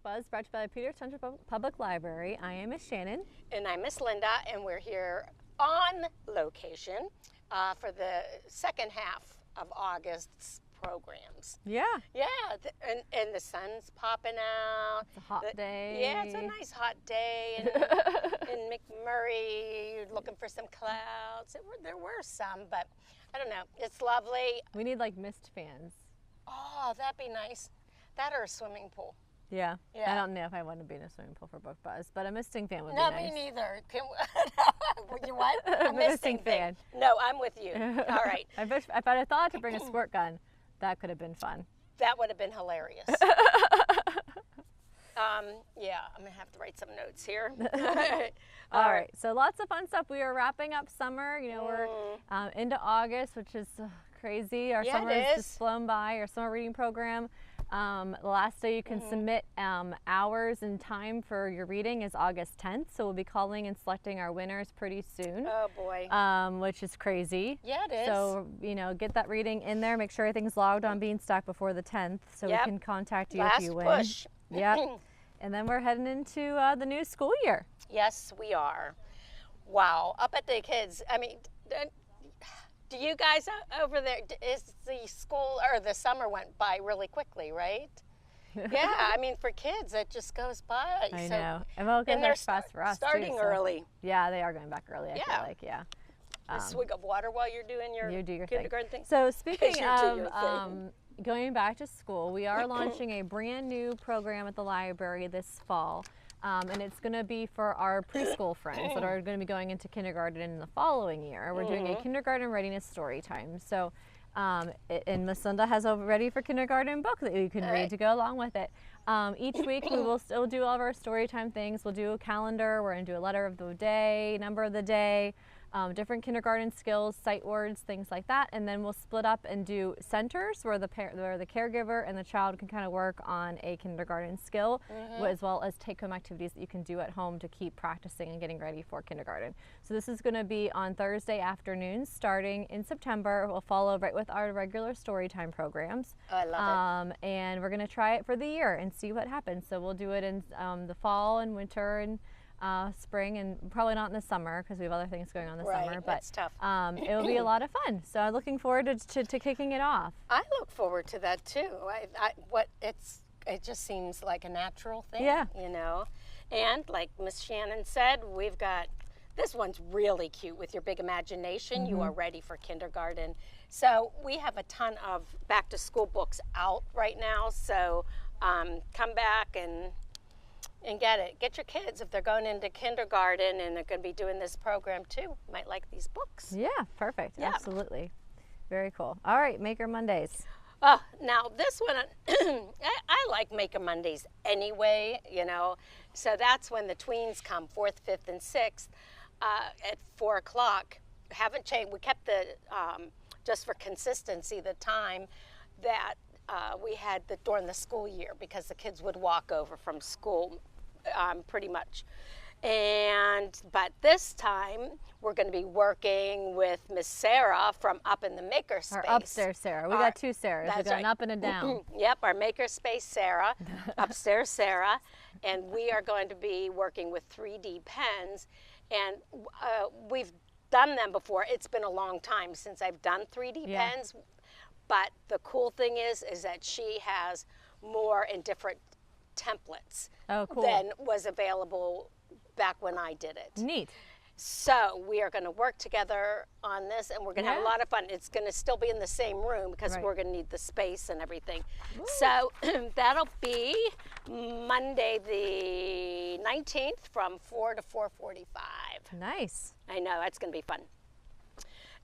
Buzz, brought to you by Peters Township Public Library. I am Miss Shannon. And I'm Miss Linda, and we're here on location for the second half of August's programs. Yeah. Yeah, and the sun's popping out. It's a hot day. Yeah, it's a nice hot day. And in McMurray, you're looking for some clouds. There were some, but I don't know. It's lovely. We need like mist fans. Oh, that'd be nice. That or a swimming pool. Yeah. Yeah. I don't know if I want to be in a swimming pool for Book Buzz, but a misting fan would be nice. No, me neither. You what? A misting fan. No, I'm with you. All right. If I thought to bring a squirt gun, that could have been fun. That would have been hilarious. Yeah, I'm going to have to write some notes here. All right. So lots of fun stuff. We are wrapping up summer. You know, we're into August, which is crazy. Our summer has just flown by. Our summer reading program. The last day you can submit hours and time for your reading is August 10th. So we'll be calling and selecting our winners pretty soon. Oh boy. Which is crazy. Yeah, it is. So, you know, get that reading in there. Make sure everything's logged on Beanstalk before the 10th so we can contact you if you win. Push. Yep. And then we're heading into the new school year. Yes, we are. Wow. Up at the kids. I mean, do you guys over there, is the school or the summer went by really quickly, right? Yeah, I mean, for kids, it just goes by. I know. And well, they're fast for us starting too, early. Yeah, they are going back early, I feel like, A swig of water while you're doing your kindergarten thing. So speaking of going back to school, we are launching a brand new program at the library this fall. And it's going to be for our preschool friends that are going to be going into kindergarten in the following year. We're doing a kindergarten readiness story time. So, and Miss Linda has a ready for kindergarten book that you can read to go along with it. Each week we will still do all of our story time things. We'll do a calendar. We're going to do a letter of the day, number of the day, different kindergarten skills, sight words, things like that. And then we'll split up and do centers where the caregiver and the child can kind of work on a kindergarten skill, as well as take-home activities that you can do at home to keep practicing and getting ready for kindergarten. So this is going to be on Thursday afternoons starting in September. We'll follow right with our regular story time programs. Oh, I love it. And we're going to try it for the year and see what happens. So we'll do it in the fall and winter and spring, and probably not in the summer because we have other things going on this summer. But it's tough. It will be a lot of fun. So I'm looking forward to kicking it off. I look forward to that too. It just seems like a natural thing. Yeah. You know, and like Miss Shannon said, we've got this one's really cute with your big imagination. You are ready for kindergarten. So we have a ton of back to school books out right now. So come back and get it. Get your kids if they're going into kindergarten and they're going to be doing this program too. Might like these books. Yeah, perfect. Yeah. Absolutely. Very cool. All right, Maker Mondays. Oh, now this one, I like Maker Mondays anyway, you know. So that's when the tweens come, 4th, 5th, and 6th at 4 o'clock. Haven't changed. We kept the, just for consistency, the time that we had during the school year because the kids would walk over from school pretty much. But this time we're going to be working with Miss Sarah from up in the Makerspace. Our upstairs Sarah. We got two Sarahs. We got an up and a down. Yep, our Makerspace Sarah, upstairs Sarah, and we are going to be working with 3D pens, and we've done them before. It's been a long time since I've done 3D pens, but the cool thing is that she has more and different templates than was available back when I did it. Neat. So we are going to work together on this, and we're going to have a lot of fun. It's going to still be in the same room because we're going to need the space and everything. Ooh. So that'll be Monday the 19th from 4 to 4:45. Nice. I know, that's going to be fun.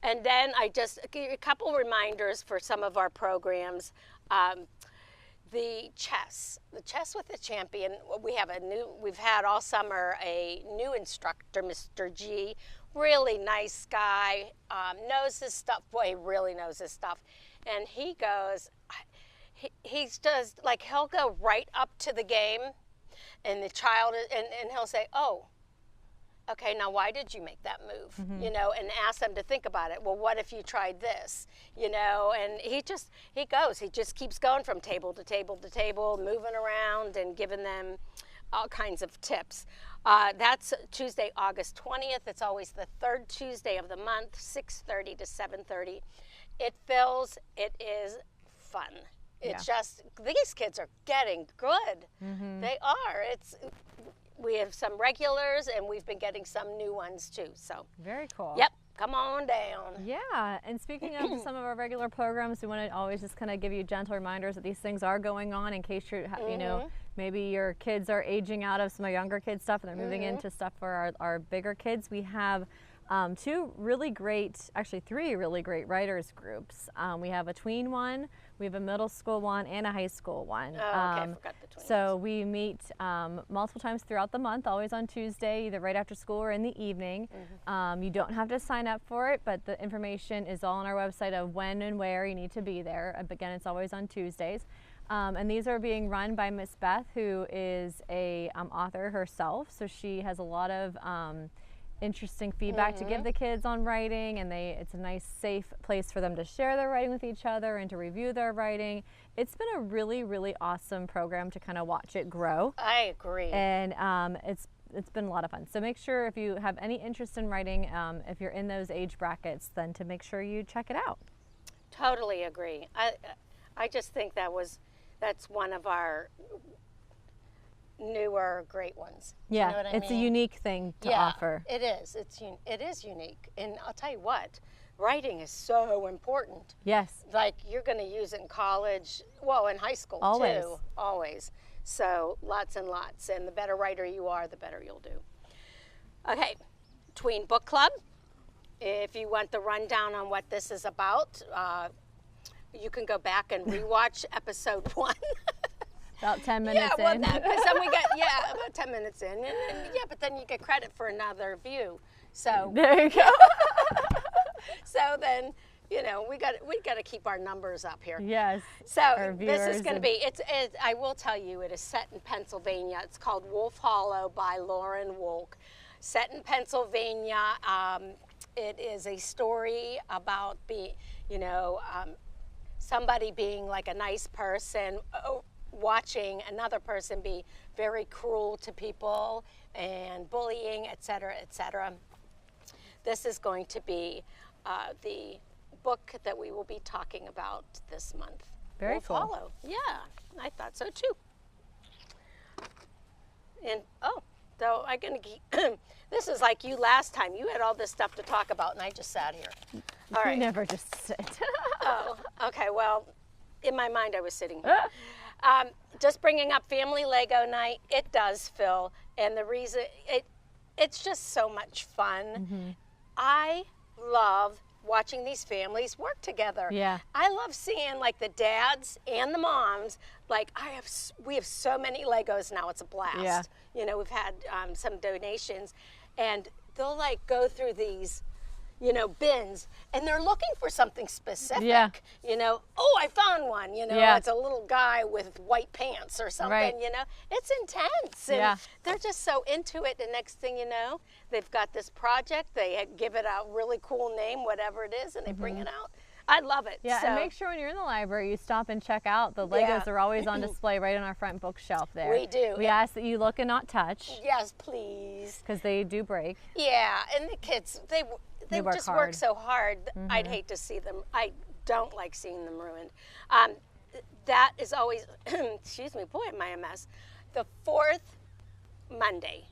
And then I just give you a couple reminders for some of our programs. The chess with the champion. We've had all summer a new instructor, Mr. G, really nice guy, knows his stuff. Boy, he really knows his stuff. And he goes, he'll go right up to the game, and the child, and he'll say, oh, okay, now why did you make that move? You know, and ask them to think about it. Well, what if you tried this? You know, and he just keeps going from table to table to table, moving around and giving them all kinds of tips. That's Tuesday, August 20th. It's always the third Tuesday of the month, 6:30 to 7:30. It is fun. It's just, these kids are getting good. They are. We have some regulars, and we've been getting some new ones too. So very cool. Yep, come on down. Yeah, and speaking of some of our regular programs, we want to always just kind of give you gentle reminders that these things are going on in case you're, you know, maybe your kids are aging out of some of younger kids stuff and they're moving into stuff for our bigger kids. We have three really great writers groups. We have a tween one, we have a middle school one, and a high school one. Oh, okay, I forgot the tweens. So we meet multiple times throughout the month, always on Tuesday, either right after school or in the evening. You don't have to sign up for it, but the information is all on our website of when and where you need to be there. Again, it's always on Tuesdays. And these are being run by Miss Beth, who is a author herself, so she has a lot of interesting feedback to give the kids on writing, and it's a nice safe place for them to share their writing with each other and to review their writing. It's been a really, really awesome program to kind of watch it grow. I agree. And it's been a lot of fun. So make sure if you have any interest in writing, if you're in those age brackets, then to make sure you check it out. Totally agree. I just think that's one of our newer great ones. Yeah, you know what I it's mean? a unique thing to offer. It is. It is unique. And I'll tell you what, writing is so important. Yes. Like, you're going to use it in college, well, in high school Always. too. Always. So lots and lots. And the better writer you are, the better you'll do. Okay, Tween Book Club. If you want the rundown on what this is about, you can go back and rewatch episode 1. About 10 minutes yeah, well, in. because then we get, about 10 minutes in. And but then you get credit for another view. So There you go. so then, you know, we got to keep our numbers up here. Yes. So this is going to be, I will tell you, it is set in Pennsylvania. It's called Wolf Hollow by Lauren Wolk. Set in Pennsylvania. It is a story about somebody being like a nice person, watching another person be very cruel to people and bullying, et cetera, et cetera. This is going to be the book that we will be talking about this month. Very Wolf cool. Hollow. Yeah, I thought so too. And so I'm gonna this is like you last time. You had all this stuff to talk about, and I just sat here. All right. You never just sit. Oh, okay. Well, in my mind, I was sitting here. Just bringing up family Lego night. It does, Phil, and the reason it's just so much fun. I love watching these families work together. Yeah. I love seeing like the dads and the moms. Like we have so many Legos now. It's a blast. Yeah. You know, we've had some donations, and they'll like go through these, bins, and they're looking for something specific. Yeah. I found one. Yeah. It's a little guy with white pants or something. Right. It's intense, and they're just so into it. The next thing you know, they've got this project. They give it a really cool name, whatever it is, and they bring it out. I love it. Yeah, so, and make sure when you're in the library, you stop and check out. The Legos are always on display right on our front bookshelf there. We do. We ask that you look and not touch. Yes, please. Because they do break. Yeah, and the kids, they work just hard. work so hard. I'd hate to see them. I don't like seeing them ruined. That is always, excuse me, boy, am I a mess. The fourth Monday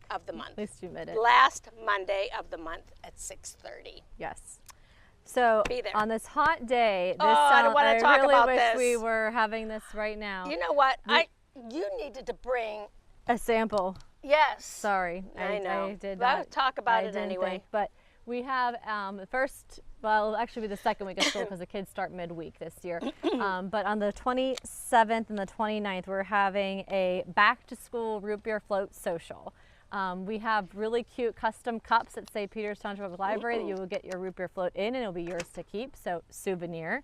of the month. At least you admit it. Last Monday of the month at 6:30. Yes. So Be there. on this hot day, I don't want to talk really about wish this. we were having this right now. You know what? You needed to bring. A sample. Yes. Sorry, I know. I did Well, not. talk about I it didn't anyway. think, but we have the first. Well, it'll actually be the second week of school because the kids start midweek this year. But on the 27th and the 29th, we're having a back-to-school root beer float social. We have really cute custom cups that say Peters Township Public Library that you will get your root beer float in, and it'll be yours to keep, so souvenir.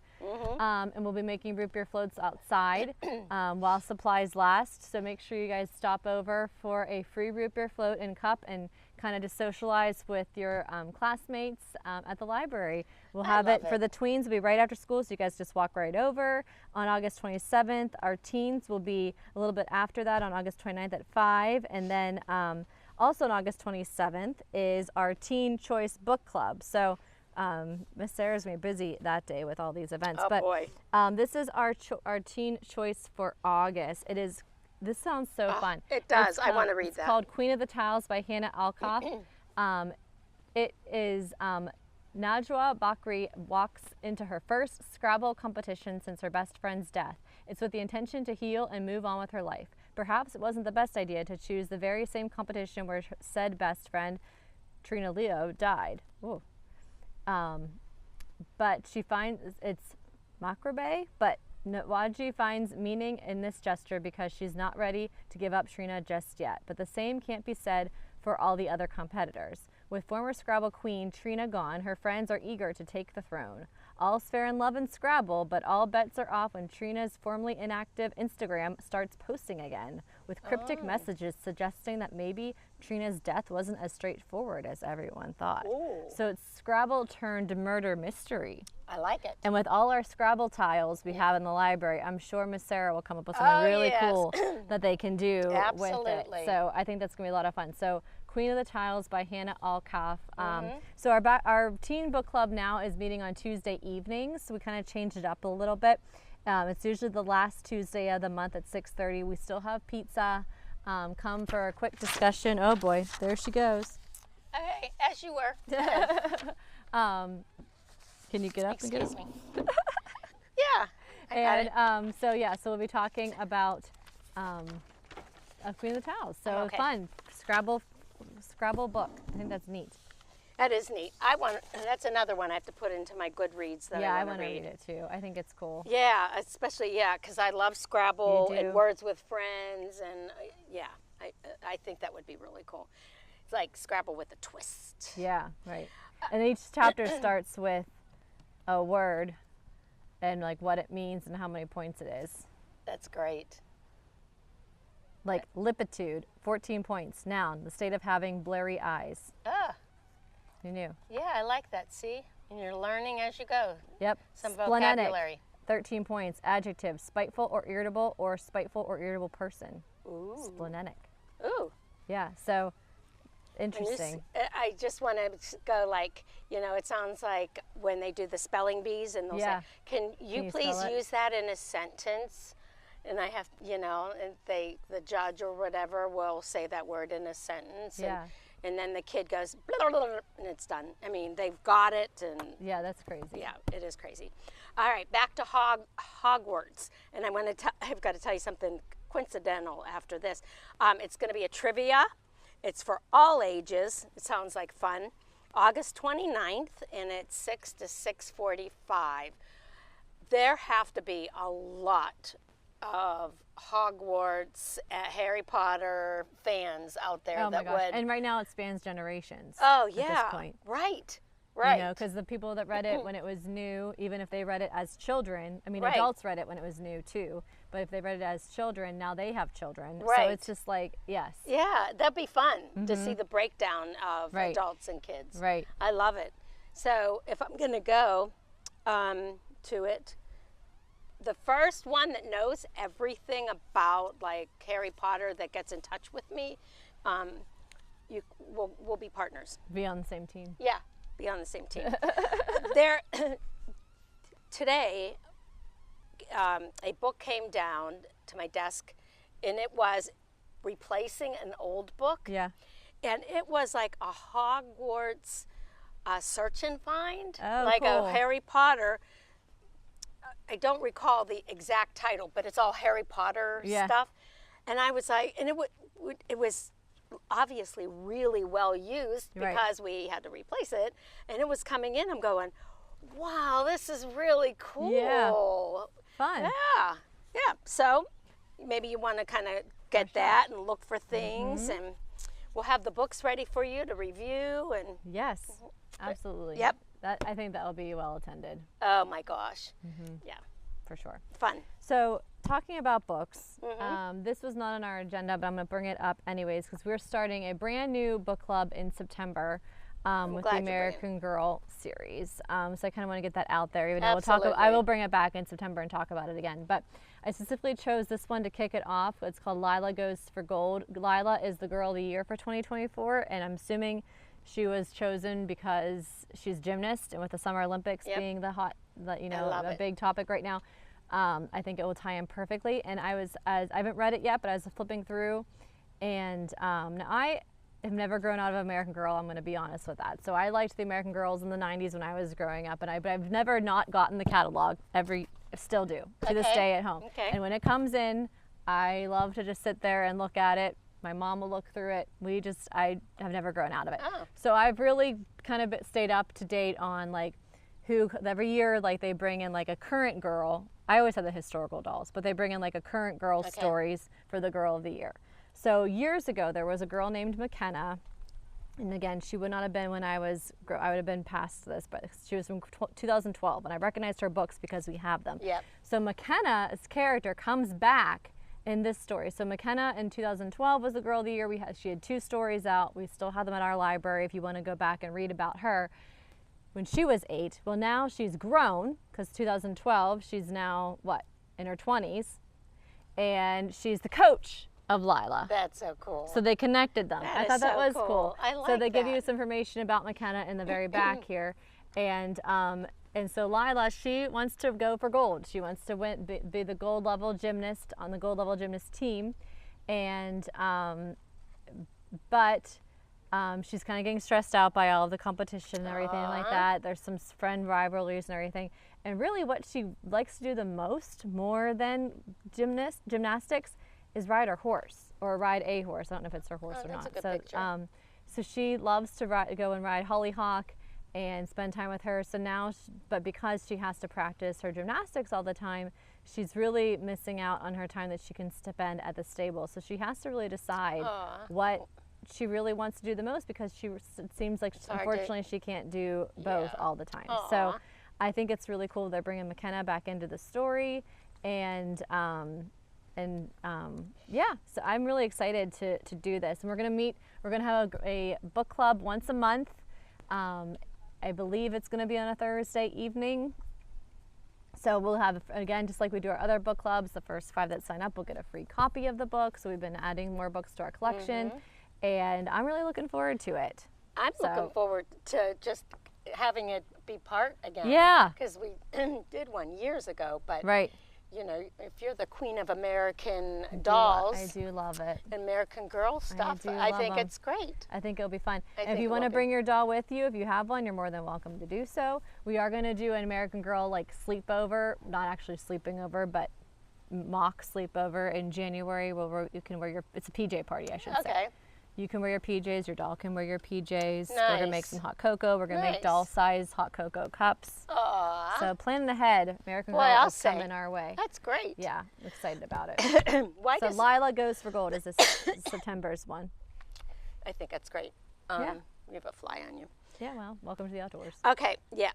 And we'll be making root beer floats outside while supplies last. So make sure you guys stop over for a free root beer float and cup and kind of just socialize with your classmates at the library. We'll have it for the tweens. It'll be right after school, so you guys just walk right over. On August 27th, our teens will be a little bit after that on August 29th at 5. And then also on August 27th is our Teen Choice Book Club. So Miss Sarah's going to be busy that day with all these events. Oh, but boy. This is our Teen Choice for August. This sounds so fun. It does. I want to read that. It's called Queen of the Tiles by Hannah Alkoff. It is Najwa Bakri walks into her first Scrabble competition since her best friend's death. It's with the intention to heal and move on with her life. Perhaps it wasn't the best idea to choose the very same competition where said best friend, Trina Leo, died. Ooh. But she finds it's macrabe, but Nawaji finds meaning in this gesture because she's not ready to give up Trina just yet. But the same can't be said for all the other competitors. With former Scrabble queen Trina gone, her friends are eager to take the throne. All's fair in love and Scrabble, but all bets are off when Trina's formerly inactive Instagram starts posting again, with cryptic messages suggesting that maybe Trina's death wasn't as straightforward as everyone thought. Ooh. So it's Scrabble turned murder mystery. I like it. And with all our Scrabble tiles we have in the library, I'm sure Miss Sarah will come up with something really cool that they can do with it. So I think that's going to be a lot of fun. So Queen of the Tiles by Hannah Alkoff. So our teen book club now is meeting on Tuesday evenings. So we kind of changed it up a little bit. It's usually the last Tuesday of the month at 6:30. We still have pizza. Come for a quick discussion. Oh boy, there she goes. Okay, as you were. Can you get up and get Excuse me. Yeah, I got it. So we'll be talking about Queen of the Tiles. So Okay. fun. Scrabble book. I think that's neat. That is neat. That's another one I have to put into my Goodreads that Yeah, I I want to read. read it too. I think it's cool. Yeah, especially, because I love Scrabble You do. and Words with Friends, and I think that would be really cool. It's like Scrabble with a twist. Yeah, right. And each chapter starts with a word and like what it means and how many points it is. That's great. Like lipitude, 14 points. Noun, the state of having blurry eyes. Ah, Who knew? yeah, I like that. See? And you're learning as you go. Yep. Some Splenetic, vocabulary. 13 points. Adjective, spiteful or spiteful or irritable person. Ooh. Splenetic. Ooh. Yeah, so And interesting. I just want to go like, it sounds like when they do the spelling bees and they'll Yeah. say, can you you please spell it? use that in a sentence? And I have, and the judge or whatever will say that word in a sentence. Yeah. And then the kid goes, blah, blah, blah, and it's done. I mean, they've got it, and Yeah, that's crazy. yeah, it is crazy. All right, back to Hogwarts. And I've got to tell you something coincidental after this. It's going to be a trivia. It's for all ages. It sounds like fun. August 29th, and it's 6 to 6:45. There have to be a lot of Hogwarts, Harry Potter fans out there Oh my that gosh. would. And right now it spans generations. Oh At yeah, this point. right. Because the people that read it when it was new, even if they read it as children, I mean, Right. adults read it when it was new too, but if they read it as children, now they have children. So Right. it's just like, yes. Yeah, that'd be fun to see the breakdown of Right. adults and kids. Right. I love it. So if I'm going to go to it, the first one that knows everything about like Harry Potter that gets in touch with me, we'll be partners. Be on the same team. Yeah, be on the same team. Today, a book came down to my desk, and it was replacing an old book. Yeah. And it was like a Hogwarts search and find, Oh, like cool. a Harry Potter. I don't recall the exact title, but it's all Harry Potter Yeah. stuff. And I was like, and it was obviously really well used Right. because we had to replace it. And it was coming in. I'm going, wow, this is really cool. Yeah. Fun. Yeah. Yeah. So maybe you want to kind of get that and look for things, and we'll have the books ready for you to review. And Yes, absolutely. Yep. I think that'll be well attended. oh my gosh. Yeah. for sure. Fun. So talking about books, this was not on our agenda, but I'm going to bring it up anyways because we're starting a brand new book club in September with the American Girl series. So I kind of want to get that out there. Even though I will bring it back in September and talk about it again. But I specifically chose this one to kick it off. It's called Lila Goes for Gold. Lila is the Girl of the Year for 2024, and I'm assuming she was chosen because she's a gymnast, and with the Summer Olympics being a big topic right now, I think it will tie in perfectly. And I haven't read it yet, but I was flipping through, and now I have never grown out of American Girl. I'm going to be honest with that. So I liked the American Girls in the 90s when I was growing up, but I've never not gotten the catalog. Still do to this day at home. Okay. And when it comes in, I love to just sit there and look at it. My mom will look through it. I have never grown out of it. Oh. So I've really kind of stayed up to date on like who every year like they bring in like a current girl. I always have the historical dolls, but they bring in like a current girl stories for the Girl of the Year. So years ago there was a girl named McKenna, and again she would not have been when I would have been past this, but she was from 2012, and I recognized her books because we have them. Yep. So McKenna's character comes back in this story. So McKenna in 2012 was the Girl of the Year. She had 2 stories out. We still have them at our library if you want to go back and read about her when she was 8. Well, now she's grown because 2012, she's now, in her 20s, and she's the coach of Lila. That's so cool. So they connected them. I thought that was cool. I like so they give that. you some information about McKenna in the very back here. And so Lila, she wants to go for gold. She wants to be the gold level gymnast on the gold level gymnast team. And but she's kind of getting stressed out by all of the competition and everything like that. There's some friend rivalries and everything. And really what she likes to do the most, more than gymnastics, is ride her horse, or ride a horse. I don't know if it's her horse or that's not. a good picture. So she loves to go and ride Hollyhock and spend time with her. So now, but because she has to practice her gymnastics all the time, she's really missing out on her time that she can spend at the stable. So she has to really decide what she really wants to do the most, because it seems like unfortunately she can't do both all the time. So I think it's really cool they're bringing McKenna back into the story, and so I'm really excited to do this. And we're going to have a book club once a month. I believe it's going to be on a Thursday evening. So we'll have, again, just like we do our other book clubs, the first 5 that sign up will get a free copy of the book. So we've been adding more books to our collection, and I'm really looking forward to it. I'm looking forward to just having it be part again. Yeah. Because we did one years ago, but right. You know, if you're the queen of American dolls, I do love it. American Girl stuff, I think it's great. I think it'll be fun. If you want to bring your doll with you, if you have one, you're more than welcome to do so. We are going to do an American Girl sleepover, not actually sleeping over, but mock sleepover in January. You can wear it's a PJ party, I should say. Okay. You can wear your PJs, your doll can wear your PJs. Nice. We're going to make some hot cocoa. We're going to make doll-size hot cocoa cups. Aww. So planning ahead, American Girl is coming our way. That's great. Yeah, I'm excited about it. So Lila Goes for Gold is September's one. I think that's great. Yeah. We have a fly on you. Yeah, well, welcome to the outdoors. Okay, yeah.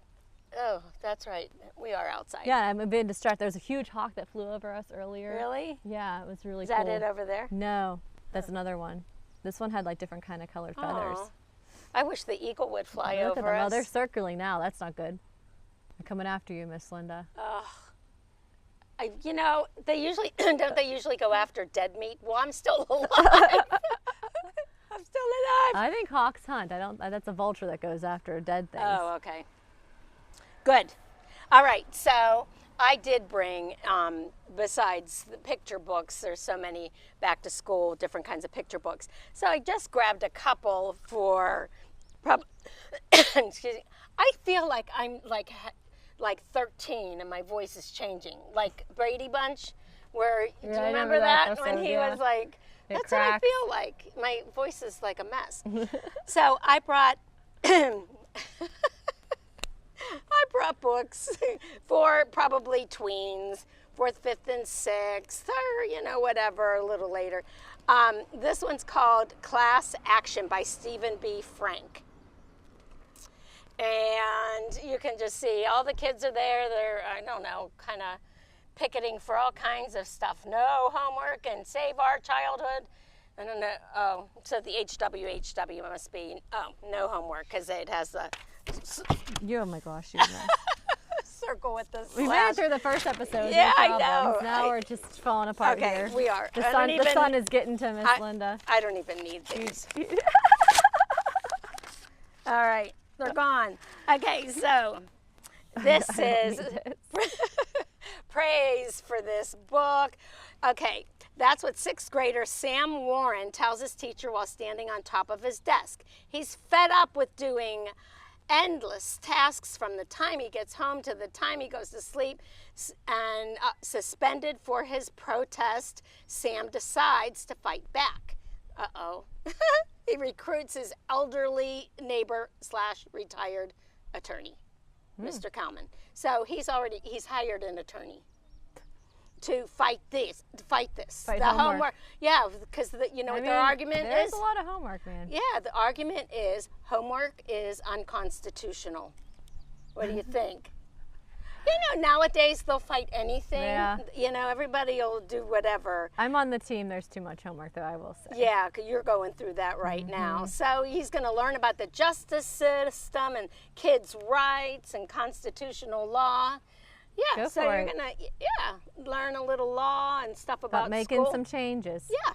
Oh, that's right. We are outside. Yeah, I'm being distracted. There was a huge hawk that flew over us earlier. Really? Yeah, it was really cool. Is that it over there? No, that's another one. This one had different kind of colored feathers. I wish the eagle would fly over us. Oh, they're circling now. That's not good. They're coming after you, Miss Linda. You know, they usually don't they usually go after dead meat? Well, I'm still alive. I'm still alive. I think hawks hunt. That's a vulture that goes after dead things. Oh, okay. Good. All right. So I did bring, besides the picture books, there's so many back to school, different kinds of picture books. So I just grabbed a couple for, excuse me, I feel like I'm like 13 and my voice is changing. Like Brady Bunch, where, do you remember that episode, when he was like, that's what I feel like. My voice is like a mess. So I brought, books for probably tweens, 4th, 5th, and 6th, or, whatever, a little later. This one's called Class Action by Stephen B. Frank. And you can just see all the kids are there. They're, I don't know, kind of picketing for all kinds of stuff. No homework and save our childhood. I don't know. Oh, so the HWHW must be, no homework, because it has the Oh my gosh, you know. circle with the slash. We made it through the first episode. Yeah, no I problems. know. Now we're just falling apart here. Okay, we are. The sun is getting to Miss Linda. I don't even need these. All right, they're gone. Okay, so this is praise for this book. Okay, that's what 6th grader Sam Warren tells his teacher while standing on top of his desk. He's fed up with doing endless tasks from the time he gets home to the time he goes to sleep, and suspended for his protest, Sam decides to fight back. Uh-oh. He recruits his elderly neighbor / retired attorney, Mr. Kalman. So he's hired an attorney to fight this. Fight the homework. Yeah, because their argument there's is. There's a lot of homework, man. Yeah, the argument is homework is unconstitutional. What do you think? Nowadays they'll fight anything. Yeah. Everybody will do whatever. I'm on the team. There's too much homework, though, I will say. Yeah, 'cause you're going through that right now. So he's going to learn about the justice system and kids' rights and constitutional law. Yeah, so you're going to learn a little law and stuff about making school. some changes. Yeah,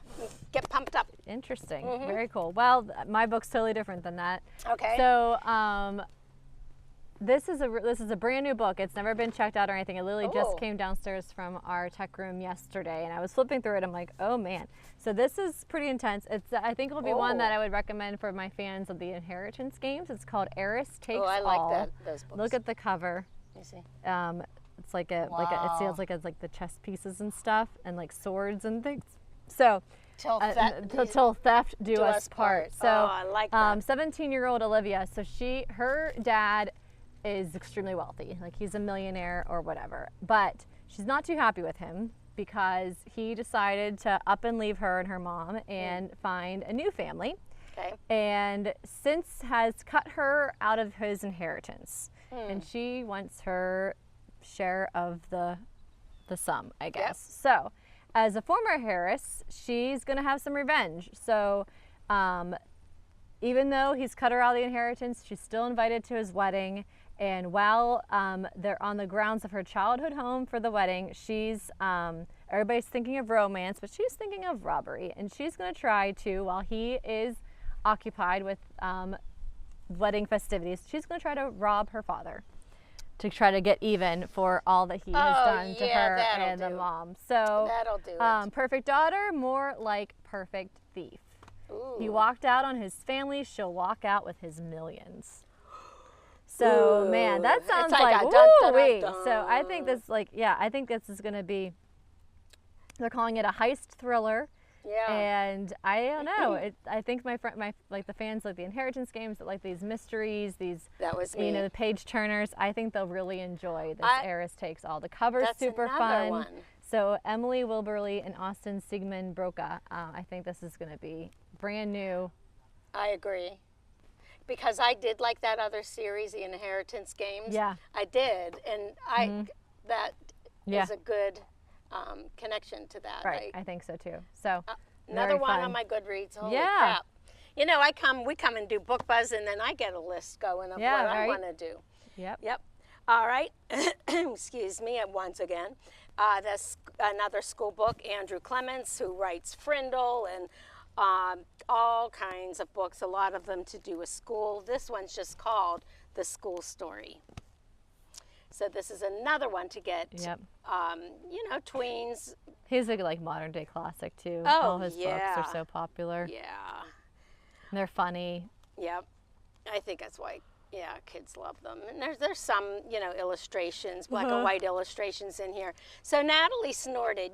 get pumped up. Interesting. Very cool. Well, my book's totally different than that. Okay. So this is a brand new book. It's never been checked out or anything. It literally just came downstairs from our tech room yesterday, and I was flipping through it. I'm like, oh man. So this is pretty intense. I think it'll be one that I would recommend for my fans of the inheritance games. It's called Heiress Takes All. Oh, I like those books. Look at the cover. Let me see. It's it feels like it's like the chess pieces and stuff, and like swords and things. So till theft do us part. So I like that. 17-year-old Olivia. So her dad is extremely wealthy, like he's a millionaire or whatever, but she's not too happy with him because he decided to up and leave her and her mom and find a new family. Okay. And since has cut her out of his inheritance, and she wants her share of the sum, I guess. Yep. So as a former heiress, she's going to have some revenge. So even though he's cut her out of the inheritance, she's still invited to his wedding. And while they're on the grounds of her childhood home for the wedding, everybody's thinking of romance, but she's thinking of robbery. And she's going to try to, while he is occupied with wedding festivities, she's going to try to rob her father to try to get even for all that he has done to her and the mom. So that'll do it. Perfect daughter, more like perfect thief. Ooh. He walked out on his family, she'll walk out with his millions. So man, that sounds like woo-wee. So I think this is going to be, they're calling it a heist thriller. Yeah. And I don't know. I think my the fans like the inheritance games that like these mysteries, that was me. The page turners. I think they'll really enjoy this. Heiress Takes All. The cover's super fun. One. So Emily Wilberly and Austin Sigmund Broca. I think this is going to be brand new. I agree. Because I did like that other series, the Inheritance Games. Yeah. I did, and that is a good connection to that. Right, I think so too. So another one on my Goodreads. Holy crap! We come and do book buzz, and then I get a list going of what I want to do. Yep. All right. Excuse me. Once again, that's another school book. Andrew Clements, who writes Frindle and all kinds of books. A lot of them to do with school. This one's just called The School Story. So this is another one to get, tweens. He's a modern day classic too. Oh, all his books are so popular. Yeah. And they're funny. Yep. I think that's why, kids love them. And there's some, illustrations, black and white illustrations in here. So Natalie snorted,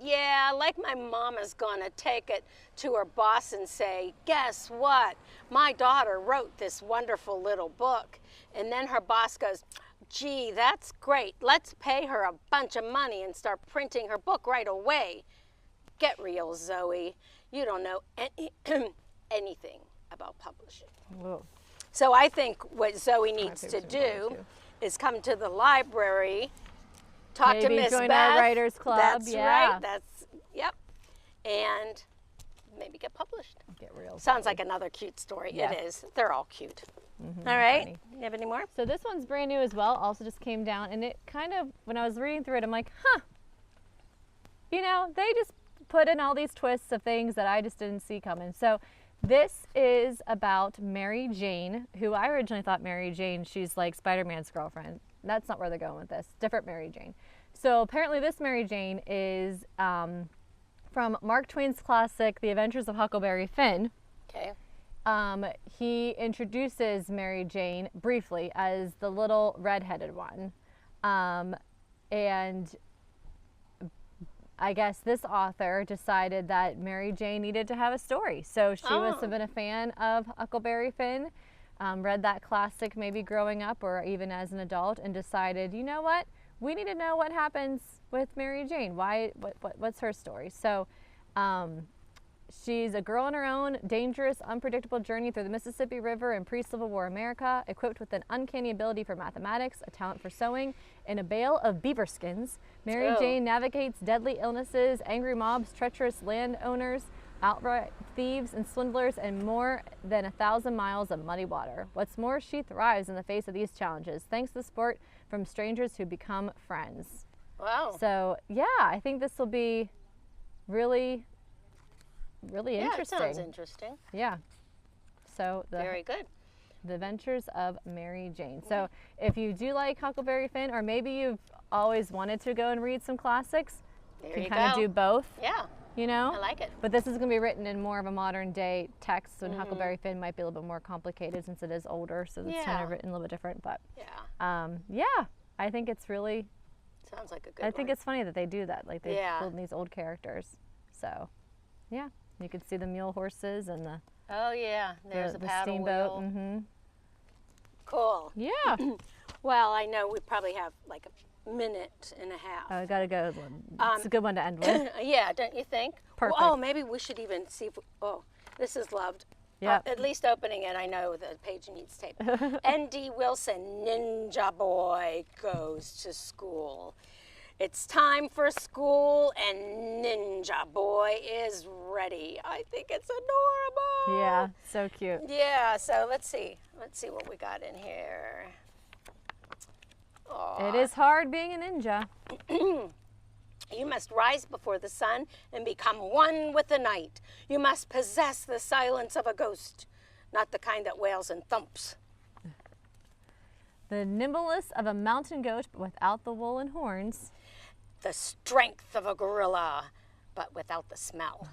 like my mama's gonna take it to her boss and say, guess what? My daughter wrote this wonderful little book. And then her boss goes, gee, that's great. Let's pay her a bunch of money and start printing her book right away. Get real, Zoe. You don't know anything about publishing. Whoa. So I think what Zoe needs to do is come to the library talk to Maybe Miss join Beth. our writers club. That's yeah. right. Yep. And maybe get published. Get real. Sounds like another cute story. Yeah. It is. They're all cute. All right. Funny. You have any more? So this one's brand new as well. Also just came down, and it kind of, when I was reading through it, I'm like, huh. You know, they just put in all these twists of things that I just didn't see coming. So this is about Mary Jane, who I originally thought Mary Jane, she's like Spider-Man's girlfriend. That's not where they're going with this. Different Mary Jane. So apparently this Mary Jane is from Mark Twain's classic, The Adventures of Huckleberry Finn. Okay. He introduces Mary Jane briefly as the little redheaded one. And I guess this author decided that Mary Jane needed to have a story. So she must have been a fan of Huckleberry Finn, read that classic maybe growing up or even as an adult, and decided, you know what? We need to know what happens with Mary Jane. What's her story? So she's a girl on her own, dangerous, unpredictable journey through the Mississippi River in pre-Civil War America, equipped with an uncanny ability for mathematics, a talent for sewing, and a bale of beaver skins. Mary Jane navigates deadly illnesses, angry mobs, treacherous landowners, outright thieves and swindlers, and more than 1,000 miles of muddy water. What's more, she thrives in the face of these challenges, thanks to support from strangers who become friends. Wow. So, yeah, I think this will be really interesting. It sounds interesting. Yeah. So Very good. The Adventures of Mary Jane. So if you do like Huckleberry Finn, or maybe you've always wanted to go and read some classics, There you you can kind of go. do both. Yeah. You know? I like it. But this is going to be written in more of a modern day text, and Huckleberry Finn might be a little bit more complicated since it is older, so it's kind of written a little bit different. But Yeah. I think it's really. Sounds like a good I think it's funny that they do that, like they build these old characters. So, yeah, you could see the mule horses and the. Oh yeah, there's the a paddle steamboat. wheel. Mm-hmm. Cool. Yeah. Well, I know we probably have like a minute and a half. I gotta go. It's a good one to end with. Yeah, don't you think? Perfect. Oh, maybe we should even see if. This is loved. Yeah. At least opening it, I know the page needs tape. N.D. Wilson, Ninja Boy goes to school. It's time for school, and Ninja Boy is ready. I think it's adorable. Yeah, so cute. Yeah, so let's see. Let's see what we got in here. It is hard being a ninja. You must rise before the sun and become one with the night. You must possess the silence of a ghost, not the kind that wails and thumps. The nimbleness of a mountain goat, but without the wool and horns. The strength of a gorilla, but without the smell.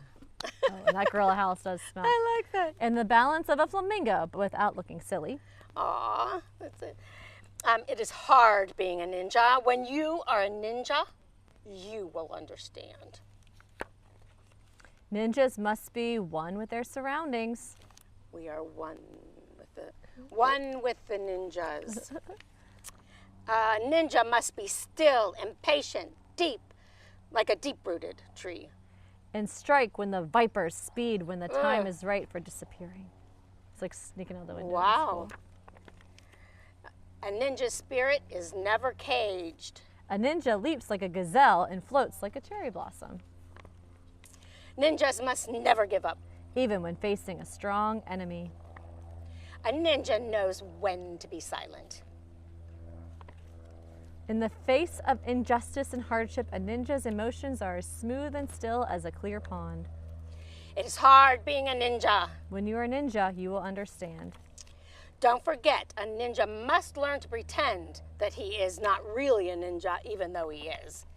And that gorilla house does smell. I like that. And the balance of a flamingo, but without looking silly. Aw, that's it. It is hard being a ninja. When you are a ninja, you will understand. Ninjas must be one with their surroundings. We are one with the ninjas. Ninja must be still and patient, deep, like a deep-rooted tree. And strike when the vipers speed when the time is right for disappearing. It's like sneaking out the window. Wow. A ninja spirit is never caged. A ninja leaps like a gazelle and floats like a cherry blossom. Ninjas must never give up. Even when facing a strong enemy. A ninja knows when to be silent. In the face of injustice and hardship, a ninja's emotions are as smooth and still as a clear pond. It is hard being a ninja. When you are a ninja, you will understand. Don't forget, a ninja must learn to pretend that he is not really a ninja, even though he is.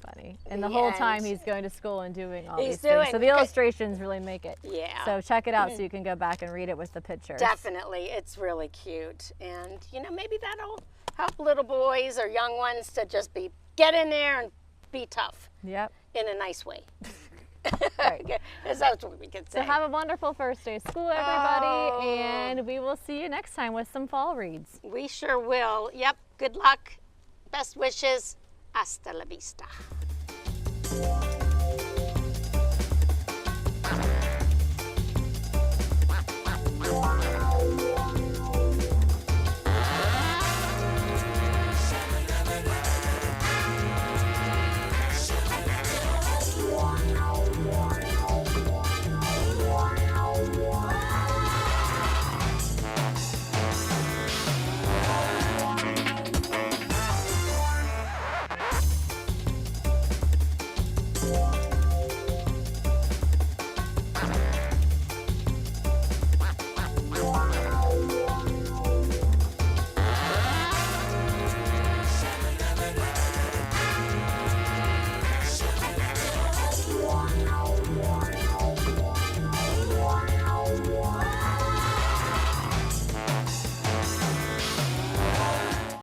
Funny. And the The whole end. time he's going to school and doing all He's these things. doing So the good. illustrations really make it. Yeah. So check it out so you can go back and read it with the pictures. Definitely. It's really cute. And, maybe that'll help little boys or young ones to just get in there and be tough Yep. in a nice way. Right. That's what we can say. So have a wonderful first day of school, everybody. And we will see you next time with some fall reads. We sure will. Yep. Good luck. Best wishes. Hasta la vista.